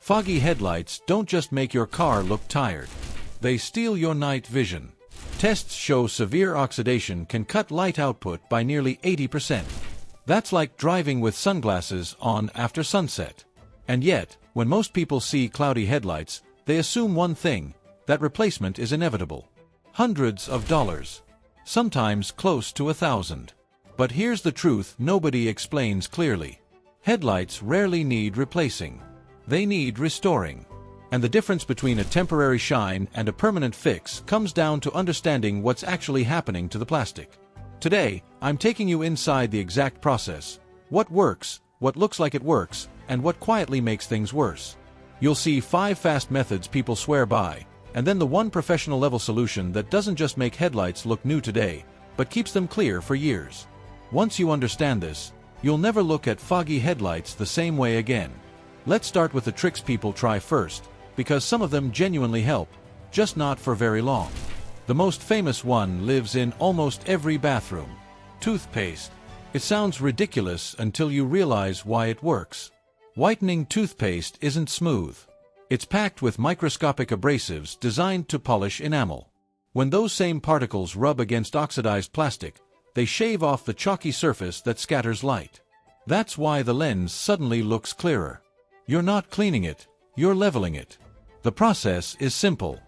Foggy headlights don't just make your car look tired. They steal your night vision. Tests show severe oxidation can cut light output by nearly 80%. That's like driving with sunglasses on after sunset. And yet, when most people see cloudy headlights, they assume one thing, that replacement is inevitable. Hundreds of dollars. Sometimes close to $1,000. But here's the truth nobody explains clearly. Headlights rarely need replacing. They need restoring. And the difference between a temporary shine and a permanent fix comes down to understanding what's actually happening to the plastic. Today, I'm taking you inside the exact process. What works, what looks like it works, and what quietly makes things worse. You'll see 5 fast methods people swear by, and then the one professional-level solution that doesn't just make headlights look new today, but keeps them clear for years. Once you understand this, you'll never look at foggy headlights the same way again. Let's start with the tricks people try first, because some of them genuinely help, just not for very long. The most famous one lives in almost every bathroom. Toothpaste. It sounds ridiculous until you realize why it works. Whitening toothpaste isn't smooth. It's packed with microscopic abrasives designed to polish enamel. When those same particles rub against oxidized plastic, they shave off the chalky surface that scatters light. That's why the lens suddenly looks clearer. You're not cleaning it, you're leveling it. The process is simple.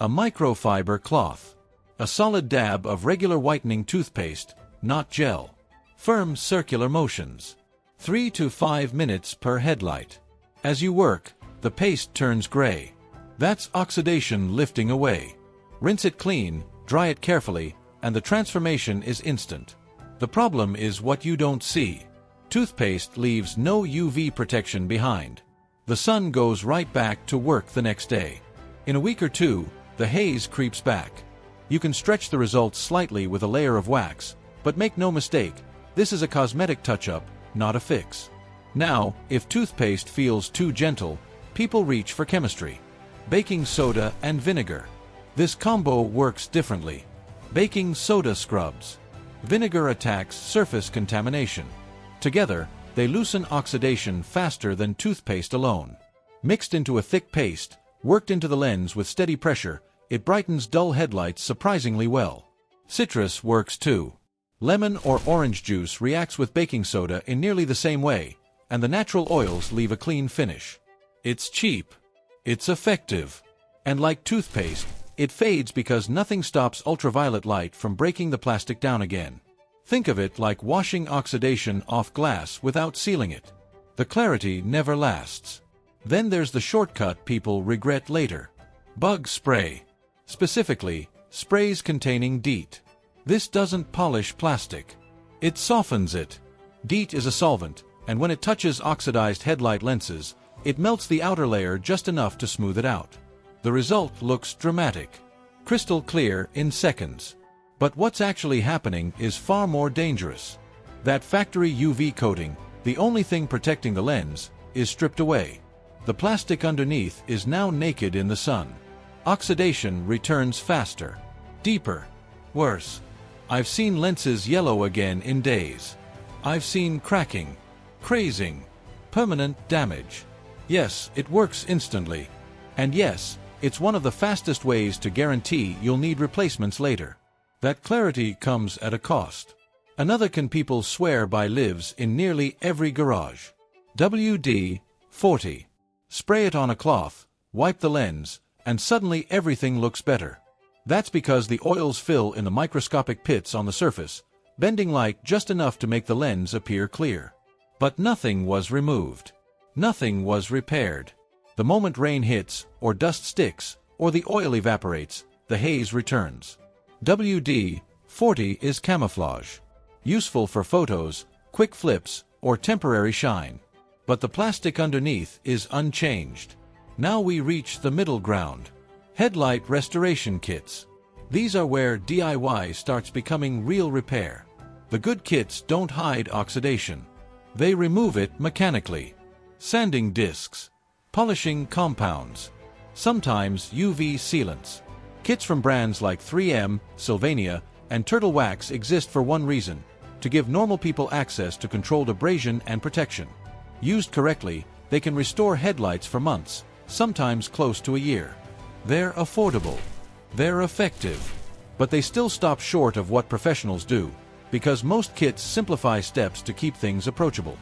A microfiber cloth. A solid dab of regular whitening toothpaste, not gel. Firm circular motions. 3 to 5 minutes per headlight. As you work, the paste turns gray. That's oxidation lifting away. Rinse it clean, dry it carefully, and the transformation is instant. The problem is what you don't see. Toothpaste leaves no UV protection behind. The sun goes right back to work the next day. In a week or two, the haze creeps back. You can stretch the results slightly with a layer of wax, but make no mistake, this is a cosmetic touch-up, not a fix. Now, if toothpaste feels too gentle, people reach for chemistry. Baking soda and vinegar. This combo works differently. Baking soda scrubs. Vinegar attacks surface contamination. Together, they loosen oxidation faster than toothpaste alone. Mixed into a thick paste, worked into the lens with steady pressure, it brightens dull headlights surprisingly well. Citrus works too. Lemon or orange juice reacts with baking soda in nearly the same way, and the natural oils leave a clean finish. It's cheap. It's effective. And like toothpaste, it fades because nothing stops ultraviolet light from breaking the plastic down again. Think of it like washing oxidation off glass without sealing it. The clarity never lasts. Then there's the shortcut people regret later. Bug spray. Specifically, sprays containing DEET. This doesn't polish plastic. It softens it. DEET is a solvent, and when it touches oxidized headlight lenses, it melts the outer layer just enough to smooth it out. The result looks dramatic. Crystal clear in seconds. But what's actually happening is far more dangerous. That factory UV coating, the only thing protecting the lens, is stripped away. The plastic underneath is now naked in the sun. Oxidation returns faster, deeper, worse. I've seen lenses yellow again in days. I've seen cracking, crazing, permanent damage. Yes, it works instantly. And yes, it's one of the fastest ways to guarantee you'll need replacements later. That clarity comes at a cost. Another can people swear by lives in nearly every garage. WD-40. Spray it on a cloth, wipe the lens, and suddenly everything looks better. That's because the oils fill in the microscopic pits on the surface, bending light just enough to make the lens appear clear. But nothing was removed. Nothing was repaired. The moment rain hits, or dust sticks, or the oil evaporates, the haze returns. WD-40 is camouflage. Useful for photos, quick flips, or temporary shine. But the plastic underneath is unchanged. Now we reach the middle ground. Headlight restoration kits. These are where DIY starts becoming real repair. The good kits don't hide oxidation. They remove it mechanically. Sanding discs. Polishing compounds. Sometimes UV sealants. Kits from brands like 3M, Sylvania, and Turtle Wax exist for one reason: to give normal people access to controlled abrasion and protection. Used correctly, They can restore headlights for months, sometimes close to a year. They're affordable. They're effective. But they still stop short of what professionals do, because most kits simplify steps to keep things approachable.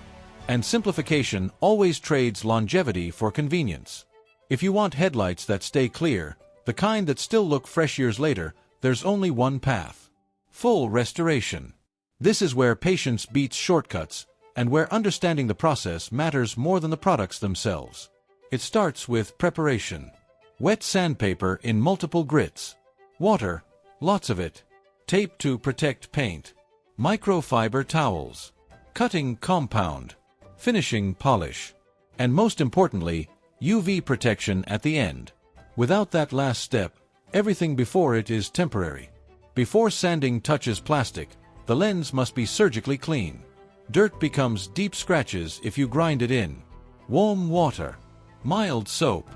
And simplification always trades longevity for convenience. If you want headlights that stay clear, the kind that still look fresh years later, there's only one path: full restoration. This is where patience beats shortcuts, and where understanding the process matters more than the products themselves. It starts with preparation. Wet sandpaper in multiple grits. Water, lots of it. Tape to protect paint. Microfiber towels. Cutting compound. Finishing polish. And most importantly, UV protection at the end. Without that last step, everything before it is temporary. Before sanding touches plastic, the lens must be surgically clean. Dirt becomes deep scratches if you grind it in. Warm water. Mild soap.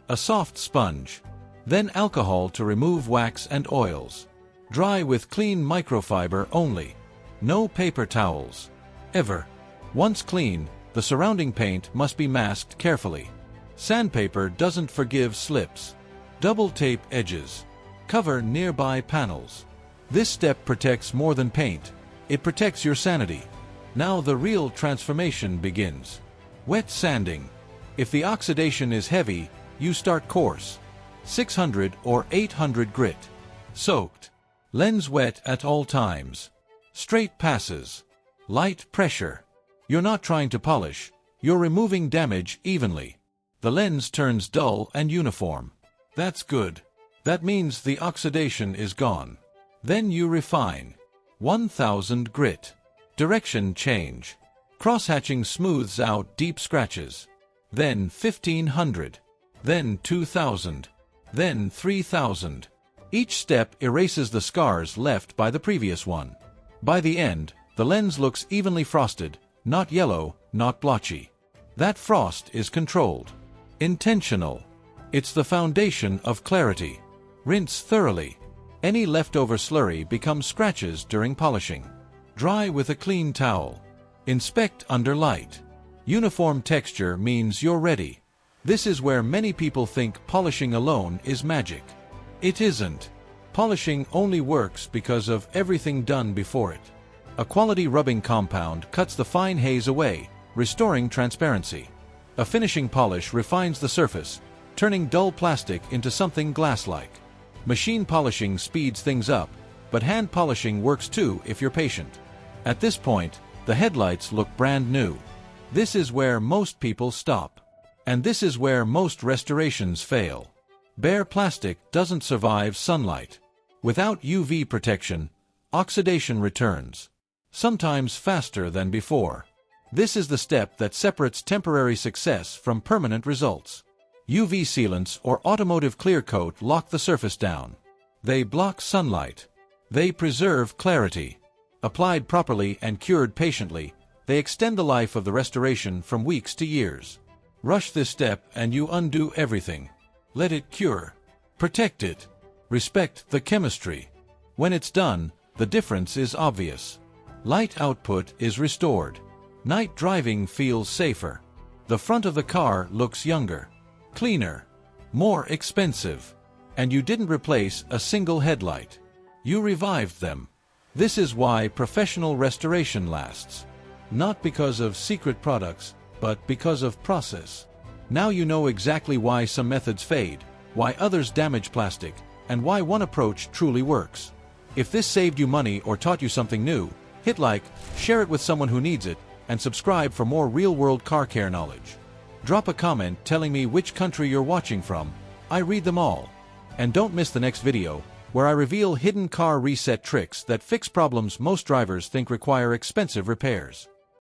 A soft sponge. Then alcohol to remove wax and oils. Dry with clean microfiber only. No paper towels. Ever. Once clean, the surrounding paint must be masked carefully. Sandpaper doesn't forgive slips. Double tape edges. Cover nearby panels. This step protects more than paint. It protects your sanity. Now the real transformation begins. Wet sanding. If the oxidation is heavy, you start coarse. 600 or 800 grit. Soaked. Lens wet at all times. Straight passes. Light pressure. You're not trying to polish, you're removing damage evenly. The lens turns dull and uniform. That's good. That means the oxidation is gone. Then you refine. 1000 grit. Direction change. Crosshatching smooths out deep scratches. Then 1500. Then 2000. Then 3000. Each step erases the scars left by the previous one. By the end, the lens looks evenly frosted, not yellow, not blotchy. That frost is controlled. Intentional. It's the foundation of clarity. Rinse thoroughly. Any leftover slurry becomes scratches during polishing. Dry with a clean towel. Inspect under light. Uniform texture means you're ready. This is where many people think polishing alone is magic. It isn't. Polishing only works because of everything done before it. A quality rubbing compound cuts the fine haze away, restoring transparency. A finishing polish refines the surface, turning dull plastic into something glass-like. Machine polishing speeds things up, but hand polishing works too if you're patient. At this point, the headlights look brand new. This is where most people stop. And this is where most restorations fail. Bare plastic doesn't survive sunlight. Without UV protection, oxidation returns. Sometimes faster than before. This is the step that separates temporary success from permanent results. UV sealants or automotive clear coat lock the surface down. They block sunlight. They preserve clarity. Applied properly and cured patiently, they extend the life of the restoration from weeks to years. Rush this step and you undo everything. Let it cure. Protect it. Respect the chemistry. When it's done, the difference is obvious. Light output is restored. Night driving feels safer. The front of the car looks younger, cleaner, more expensive. And you didn't replace a single headlight. You revived them. This is why professional restoration lasts. Not because of secret products, but because of process. Now you know exactly why some methods fade, why others damage plastic, and why one approach truly works. If this saved you money or taught you something new, hit like, share it with someone who needs it, and subscribe for more real-world car care knowledge. Drop a comment telling me which country you're watching from. I read them all. And don't miss the next video, where I reveal hidden car reset tricks that fix problems most drivers think require expensive repairs.